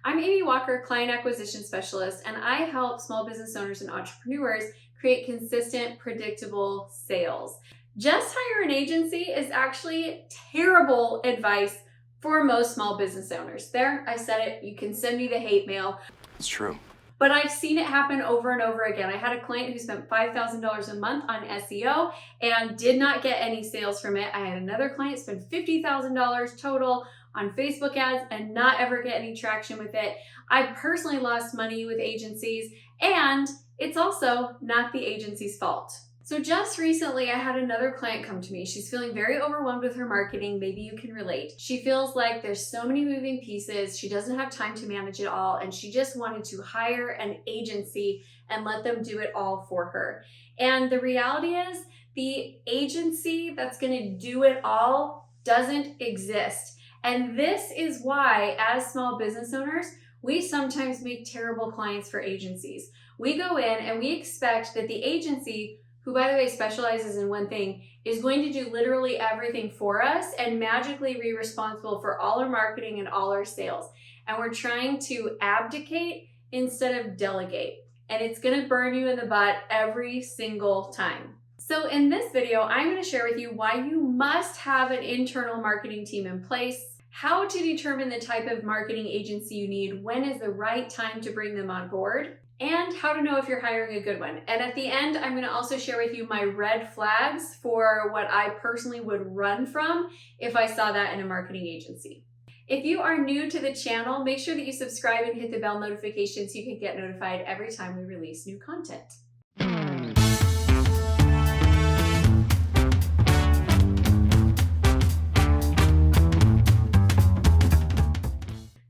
I'm Amy Walker, Client Acquisition Specialist, and I help small business owners and entrepreneurs create consistent, predictable sales. Just hire an agency is actually terrible advice for most small business owners. There, I said it. You can send me the hate mail. It's true. But I've seen it happen over and over again. I had a client who spent $5,000 a month on SEO and did not get any sales from it. I had another client spend $50,000 total on Facebook ads and not ever get any traction with it. I personally lost money with agencies, and it's also not the agency's fault. So just recently, I had another client come to me. She's feeling very overwhelmed with her marketing. Maybe you can relate. She feels like there's so many moving pieces. She doesn't have time to manage it all, and she just wanted to hire an agency and let them do it all for her. And the reality is, the agency that's going to do it all doesn't exist. And this is why, as small business owners, we sometimes make terrible clients for agencies. We go in and we expect that the agency, who by the way specializes in one thing, is going to do literally everything for us and magically be responsible for all our marketing and all our sales. And we're trying to abdicate instead of delegate. And it's going to burn you in the butt every single time. So in this video, I'm going to share with you why you must have an internal marketing team in place, how to determine the type of marketing agency you need, when is the right time to bring them on board, and how to know if you're hiring a good one. And at the end, I'm going to also share with you my red flags for what I personally would run from if I saw that in a marketing agency. If you are new to the channel, make sure that you subscribe and hit the bell notification so you can get notified every time we release new content.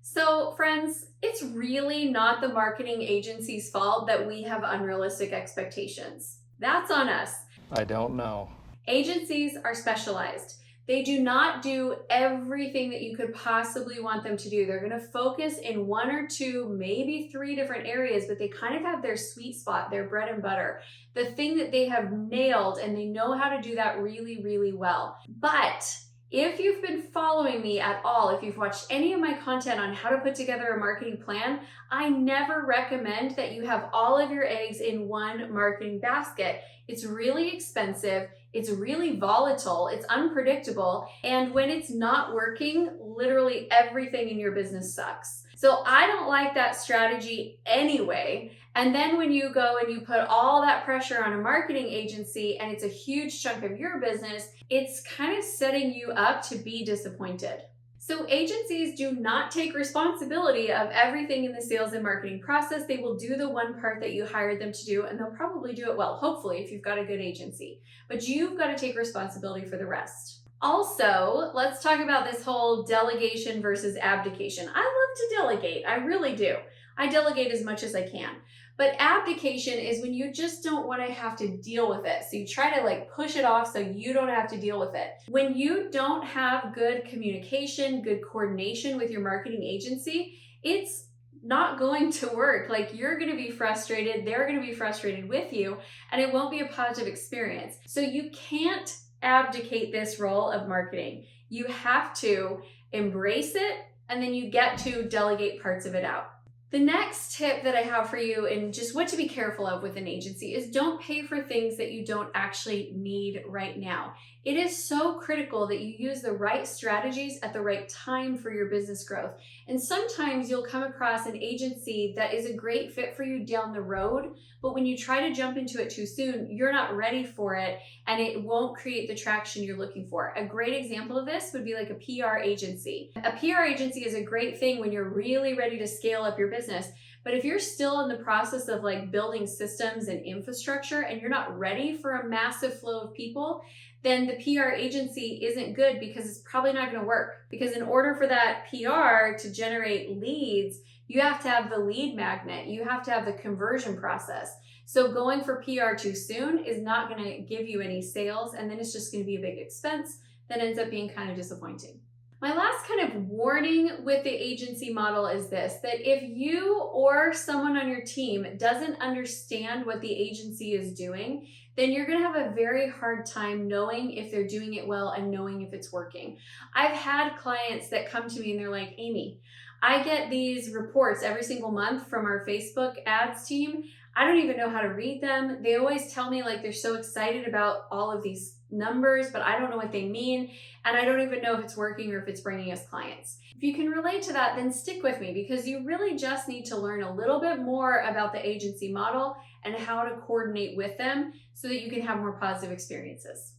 So friends, it's really not the marketing agency's fault that we have unrealistic expectations. That's on us. I don't know. Agencies are specialized. They do not do everything that you could possibly want them to do. They're going to focus in one or two, maybe three different areas, but they kind of have their sweet spot, their bread and butter, the thing that they have nailed, and they know how to do that really, really well. But if you've been following me at all, if you've watched any of my content on how to put together a marketing plan, I never recommend that you have all of your eggs in one marketing basket. It's really expensive, it's really volatile, it's unpredictable, and when it's not working, literally everything in your business sucks. So I don't like that strategy anyway. And then when you go and you put all that pressure on a marketing agency and it's a huge chunk of your business, it's kind of setting you up to be disappointed. So agencies do not take responsibility of everything in the sales and marketing process. They will do the one part that you hired them to do, and they'll probably do it well, hopefully, if you've got a good agency. But you've got to take responsibility for the rest. Also, let's talk about this whole delegation versus abdication. I love to delegate, I really do. I delegate as much as I can. But abdication is when you just don't want to have to deal with it. So you try to push it off so you don't have to deal with it. When you don't have good communication, good coordination with your marketing agency, it's not going to work. You're going to be frustrated, they're going to be frustrated with you, and it won't be a positive experience. So you can't abdicate this role of marketing. You have to embrace it, and then you get to delegate parts of it out. The next tip that I have for you, and just what to be careful of with an agency, is don't pay for things that you don't actually need right now. It is so critical that you use the right strategies at the right time for your business growth. And sometimes you'll come across an agency that is a great fit for you down the road, but when you try to jump into it too soon, you're not ready for it and it won't create the traction you're looking for. A great example of this would be like a PR agency. A PR agency is a great thing when you're really ready to scale up your business. But if you're still in the process of building systems and infrastructure and you're not ready for a massive flow of people, then the PR agency isn't good because it's probably not going to work. Because in order for that PR to generate leads, you have to have the lead magnet. You have to have the conversion process. So going for PR too soon is not going to give you any sales, and then it's just going to be a big expense that ends up being kind of disappointing. My last kind of warning with the agency model is this, that if you or someone on your team doesn't understand what the agency is doing, then you're going to have a very hard time knowing if they're doing it well and knowing if it's working. I've had clients that come to me and they're like, Amy, I get these reports every single month from our Facebook ads team. I don't even know how to read them. They always tell me like they're so excited about all of these numbers, but I don't know what they mean. And I don't even know if it's working or if it's bringing us clients. If you can relate to that, then stick with me, because you really just need to learn a little bit more about the agency model and how to coordinate with them so that you can have more positive experiences.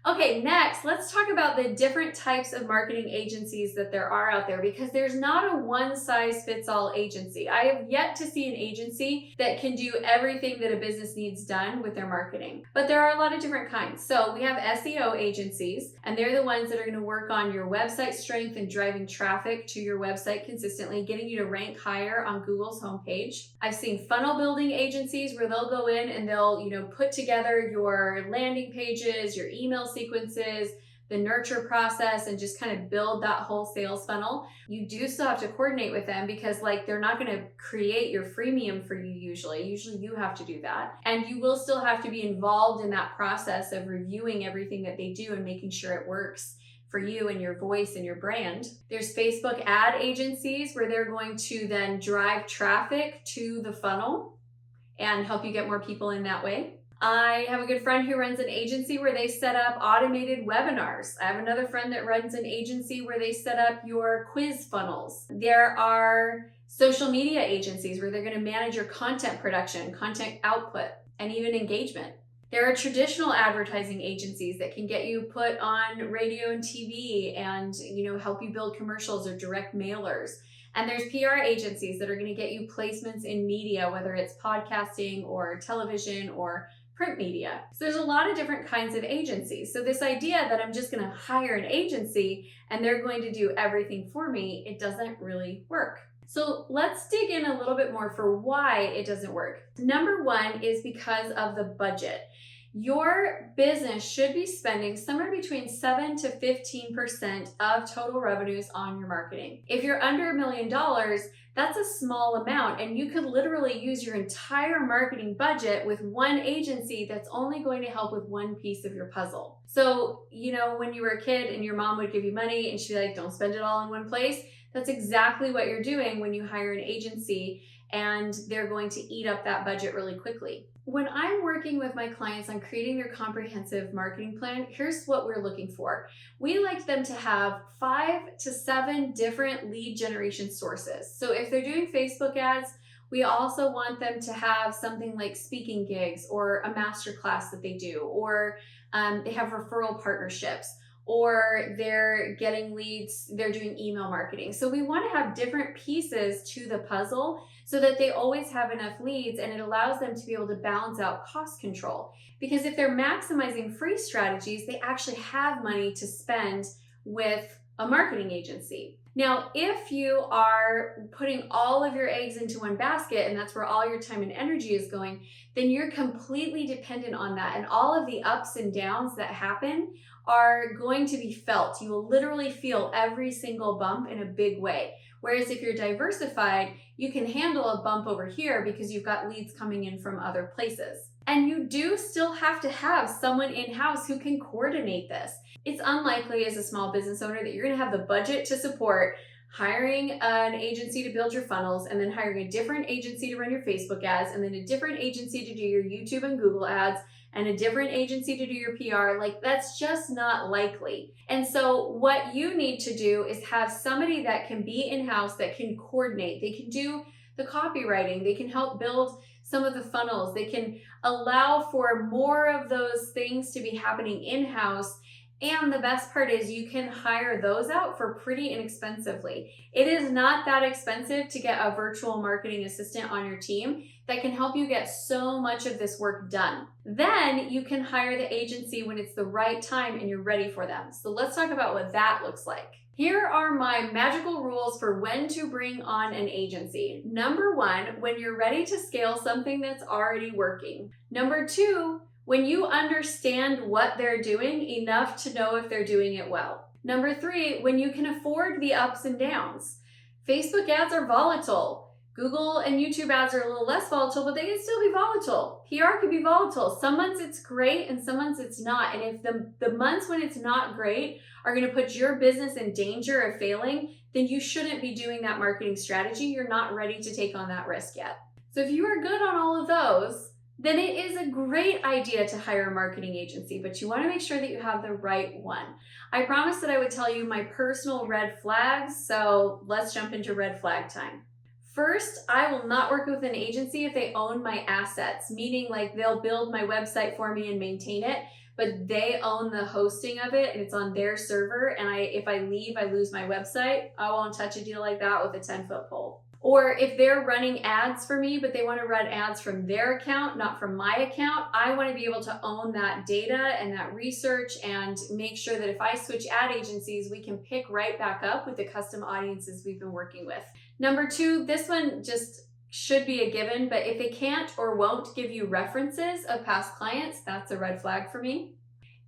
Okay, next, let's talk about the different types of marketing agencies that there are out there, because there's not a one-size-fits-all agency. I have yet to see an agency that can do everything that a business needs done with their marketing, but there are a lot of different kinds. So we have SEO agencies, and they're the ones that are going to work on your website strength and driving traffic to your website consistently, getting you to rank higher on Google's homepage. I've seen funnel building agencies where they'll go in and they'll, put together your landing pages, your email sequences, the nurture process, and just kind of build that whole sales funnel. You do still have to coordinate with them, because they're not going to create your freemium for you usually. Usually you have to do that. And you will still have to be involved in that process of reviewing everything that they do and making sure it works for you and your voice and your brand. There's Facebook ad agencies where they're going to then drive traffic to the funnel and help you get more people in that way. I have a good friend who runs an agency where they set up automated webinars. I have another friend that runs an agency where they set up your quiz funnels. There are social media agencies where they're going to manage your content production, content output, and even engagement. There are traditional advertising agencies that can get you put on radio and TV and, help you build commercials or direct mailers. And there's PR agencies that are going to get you placements in media, whether it's podcasting or television or print media. So there's a lot of different kinds of agencies. So this idea that I'm just going to hire an agency and they're going to do everything for me, it doesn't really work. So let's dig in a little bit more for why it doesn't work. Number one is because of the budget. Your business should be spending somewhere between 7 to 15% of total revenues on your marketing. If you're under $1 million, that's a small amount, and you could literally use your entire marketing budget with one agency that's only going to help with one piece of your puzzle. So, when you were a kid and your mom would give you money and she'd be like, don't spend it all in one place. That's exactly what you're doing when you hire an agency, and they're going to eat up that budget really quickly. When I'm working with my clients on creating their comprehensive marketing plan, here's what we're looking for. We like them to have 5 to 7 different lead generation sources. So if they're doing Facebook ads, we also want them to have something like speaking gigs or a masterclass that they do, or they have referral partnerships, or they're getting leads, they're doing email marketing. So we want to have different pieces to the puzzle so that they always have enough leads, and it allows them to be able to balance out cost control. Because if they're maximizing free strategies, they actually have money to spend with a marketing agency. Now, if you are putting all of your eggs into one basket and that's where all your time and energy is going, then you're completely dependent on that. And all of the ups and downs that happen are going to be felt. You will literally feel every single bump in a big way. Whereas if you're diversified, you can handle a bump over here because you've got leads coming in from other places. And you do still have to have someone in-house who can coordinate this. It's unlikely as a small business owner that you're going to have the budget to support hiring an agency to build your funnels, and then hiring a different agency to run your Facebook ads, and then a different agency to do your YouTube and Google ads, and a different agency to do your PR. That's just not likely. And so what you need to do is have somebody that can be in-house, that can coordinate. They can do the copywriting. They can help build some of the funnels. They can allow for more of those things to be happening in-house. And the best part is you can hire those out for pretty inexpensively. It is not that expensive to get a virtual marketing assistant on your team that can help you get so much of this work done. Then you can hire the agency when it's the right time and you're ready for them. So let's talk about what that looks like. Here are my magical rules for when to bring on an agency. Number 1, when you're ready to scale something that's already working. Number 2, when you understand what they're doing enough to know if they're doing it well. Number 3, when you can afford the ups and downs. Facebook ads are volatile. Google and YouTube ads are a little less volatile, but they can still be volatile. PR can be volatile. Some months it's great and some months it's not. And if the months when it's not great are going to put your business in danger of failing, then you shouldn't be doing that marketing strategy. You're not ready to take on that risk yet. So if you are good on all of those, then it is a great idea to hire a marketing agency, but you want to make sure that you have the right one. I promised that I would tell you my personal red flags, so let's jump into red flag time. First, I will not work with an agency if they own my assets, meaning like they'll build my website for me and maintain it, but they own the hosting of it and it's on their server, and if I leave, I lose my website. I won't touch a deal like that with a 10-foot pole. Or if they're running ads for me, but they want to run ads from their account, not from my account, I want to be able to own that data and that research and make sure that if I switch ad agencies, we can pick right back up with the custom audiences we've been working with. Number two, this one just should be a given, but if they can't or won't give you references of past clients, that's a red flag for me.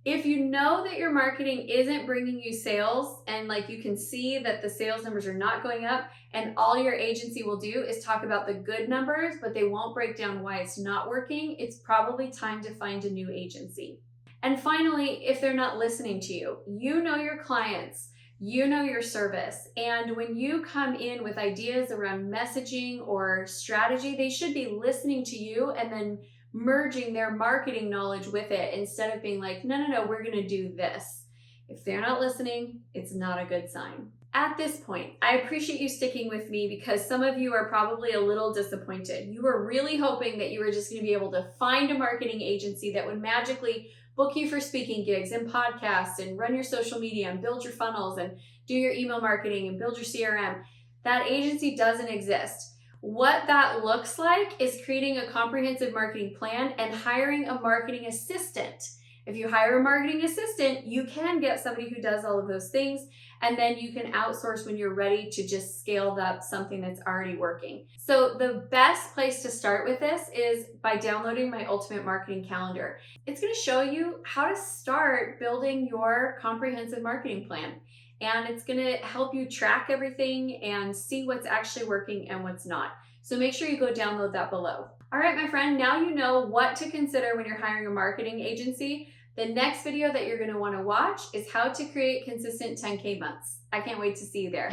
If you know that your marketing isn't bringing you sales and like you can see that the sales numbers are not going up and all your agency will do is talk about the good numbers, but they won't break down why it's not working, it's probably time to find a new agency. And finally, if they're not listening to you, you know your clients, you know your service, and when you come in with ideas around messaging or strategy, they should be listening to you and then merging their marketing knowledge with it instead of being like, no, we're going to do this. If they're not listening, it's not a good sign. At this point, I appreciate you sticking with me because some of you are probably a little disappointed. You were really hoping that you were just going to be able to find a marketing agency that would magically book you for speaking gigs and podcasts and run your social media and build your funnels and do your email marketing and build your CRM. That agency doesn't exist. What that looks like is creating a comprehensive marketing plan and hiring a marketing assistant. If you hire a marketing assistant, you can get somebody who does all of those things, and then you can outsource when you're ready to just scale up something that's already working. So the best place to start with this is by downloading my Ultimate Marketing Calendar. It's going to show you how to start building your comprehensive marketing plan. And it's going to help you track everything and see what's actually working and what's not. So make sure you go download that below. All right, my friend, now you know what to consider when you're hiring a marketing agency. The next video that you're going to want to watch is how to create consistent 10K months. I can't wait to see you there.